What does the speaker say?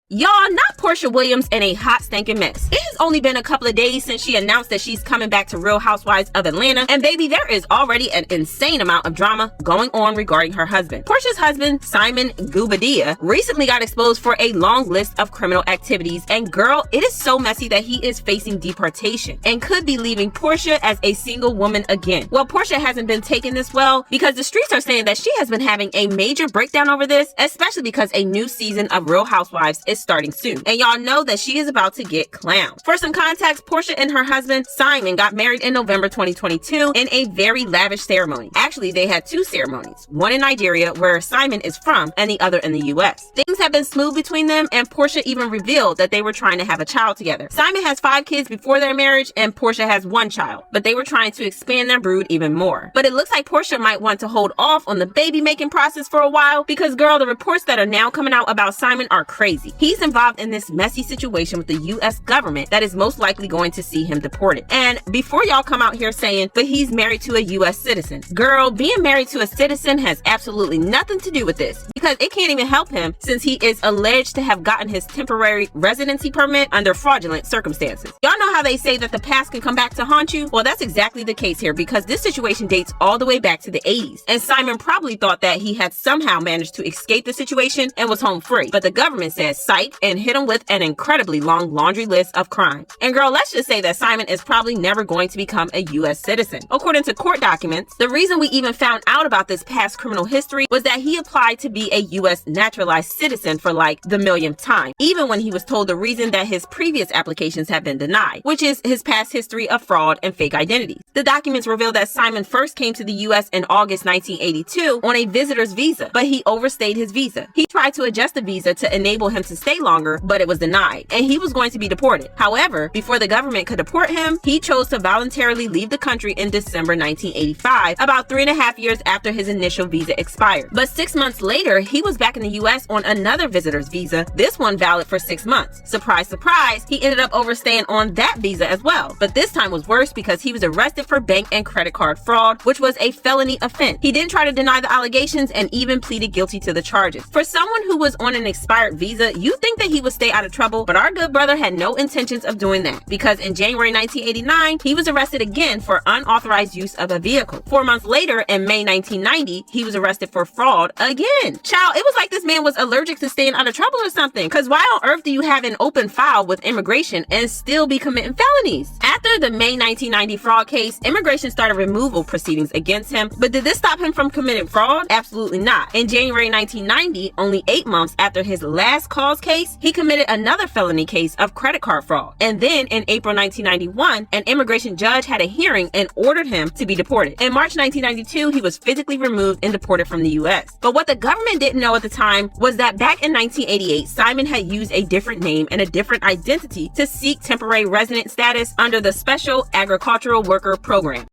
Y'all, not Porsha Williams in a hot stinking mess. It has only been a couple of days since she announced that she's coming back to Real Housewives of Atlanta, and baby, there is already an insane amount of drama going on regarding her husband. Porsha's husband, Simon Guobadia, recently got exposed for a long list of criminal activities, and girl, it is so messy that he is facing deportation and could be leaving Porsha as a single woman again. Well, Porsha hasn't been taking this well because the streets are saying that she has been having a major breakdown over this, especially because a new season of Real Housewives is starting soon. And y'all know that she is about to get clowned. For some context, Porsha and her husband, Simon, got married in November 2022 in a very lavish ceremony. Actually, they had two ceremonies, one in Nigeria, where Simon is from, and the other in the US. Things have been smooth between them, and Porsha even revealed that they were trying to have a child together. Simon has 5 kids before their marriage, and Porsha has 1 child, but they were trying to expand their brood even more. But it looks like Porsha might want to hold off on the baby making process for a while because, girl, the reports that are now coming out about Simon are crazy. He's involved in this messy situation with the US government that is most likely going to see him deported. And before y'all come out here saying, but he's married to a US citizen. Girl, being married to a citizen has absolutely nothing to do with this because it can't even help him since he is alleged to have gotten his temporary residency permit under fraudulent circumstances. Y'all know how they say that the past can come back to haunt you? Well, that's exactly the case here because this situation dates all the way back to the 80s. And Simon probably thought that he had somehow managed to escape the situation and was home free. But the government says psych and hit him with an incredibly long laundry list of crimes. And girl, let's just say that Simon is probably never going to become a US citizen. According to court documents, the reason we even found out about this past criminal history was that he applied to be a US naturalized citizen for like the millionth time, even when he was told the reason that his previous applications have been denied, which is his past history of fraud and fake identities. The documents reveal that Simon first came to the US in August 1982 on a visitor's visa, but he overstayed his visa. He tried to adjust the visa to enable him to stay longer, but it was denied, and he was going to be deported. However, before the government could deport him, he chose to voluntarily leave the country in December 1985, about 3.5 years after his initial visa expired. But 6 months later, he was back in the US on another visitor's visa, this one valid for 6 months. Surprise, surprise, he ended up overstaying on that visa as well. But this time was worse because he was arrested for bank and credit card fraud, which was a felony offense. He didn't try to deny the allegations and even pleaded guilty to the charges. For someone who was on an expired visa, you think that he would stay out of trouble, but our good brother had no intentions of doing that because in January 1989, he was arrested again for unauthorized use of a vehicle. 4 months later, in May 1990, he was arrested for fraud again. Child, it was like this man was allergic to staying out of trouble or something, because why on earth do you have an open file with immigration and still be committing felonies? After the May 1990 fraud case, immigration started removal proceedings against him, but did this stop him from committing fraud? Absolutely not. In January 1990, only 8 months after his last cause case, he committed another felony case of credit card fraud. And then in April 1991, an immigration judge had a hearing and ordered him to be deported. In March 1992, he was physically removed and deported from the US. But what the government didn't know at the time was that back in 1988, Simon had used a different name and a different identity to seek temporary resident status under the Special Agricultural Worker Program.